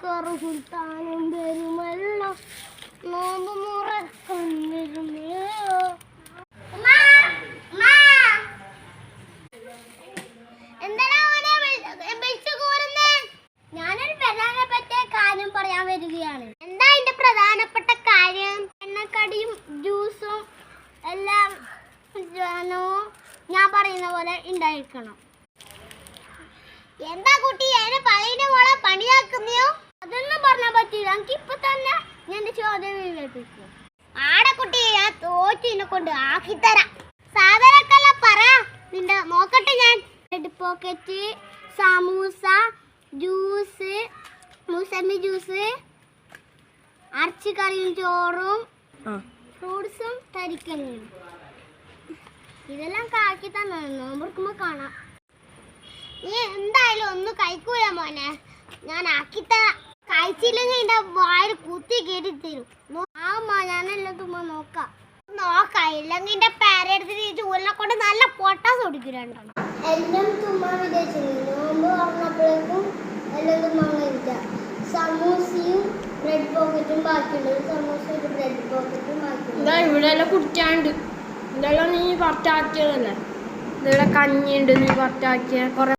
ബക്കറു സുൽത്താനും വരുമല്ലോ നോമ്പ് മുറക്കാൻ വരുമല്ലോ. ഞാനൊരു പ്രധാനപ്പെട്ട കാര്യം പറയാൻ വരികയാണ്. എന്താ അതിന്റെ പ്രധാനപ്പെട്ട കാര്യം? എണ്ണക്കടിയും ജ്യൂസും എല്ലാം ഞാൻ പറയുന്ന പോലെ ഉണ്ടായിരിക്കണം. എന്താ കുട്ടി എന്നെ പറയുന്ന പോലെ പണിയാക്കുന്നോ? അതൊന്നും പറഞ്ഞാൽ പറ്റില്ല. എനിക്ക് ഇപ്പൊ തന്നെ ഞാൻ ചോദ്യം കേൾപ്പിക്കും. ആടെ കുട്ടി ഞാൻ തോറ്റിനെ കൊണ്ട് ആക്കിത്തരാം. സാധനക്കെല്ലാം പറ നിന്റെ നോക്കട്ടെ. ഞാൻ ബ്രെഡ് പോക്കറ്റ്, സമൂസ, ജ്യൂസ്, മൂസമ്പി ജ്യൂസ്, ഇറച്ചിക്കറിയും ചോറും ഫ്രൂട്ട്സും തരിക്കഞ്ഞും ഇതെല്ലാം കാക്കി തന്നെ നോമ്പുറക്കുമ്പോ കാണാം. നീ എന്തായാലും ഒന്നും കഴിക്കൂല മോനെ, ഞാൻ ആക്കിത്തരാം. കഴിച്ചില്ലെങ്കിൽ എന്റെ വായിൽ കുത്തി കയറി തരും. ഞാനെല്ലാം തുമ്പോ നോക്കാം. ഇല്ലെങ്കിൽ എന്റെ പേരെടുത്ത് ചൂലിനെ കൊണ്ട് നല്ല പൊട്ടാസ് ഓടിക്കുന്നുണ്ടെണ്ണം. എല്ലാം തുമ്മാൻ വിചാരിച്ചിരുന്നു. നോമ്പ് പറഞ്ഞപ്പോഴേക്കും എല്ലാം തുമ്മാൻ കഴിച്ച. സമൂസയും ബ്രെഡ് പോക്കറ്റും ബാക്കിയുണ്ട്. സമൂസയും ബ്രെഡ് പോക്കറ്റും ബാക്കിയുണ്ട്. ഇവിടെ എല്ലാം കുടിക്കാണ്ട് ഇതെല്ലാം നീ പുറത്താക്കിയതല്ലേ. ഇവിടെ കഞ്ഞിയുണ്ട് നീ പുറത്താക്കിയ.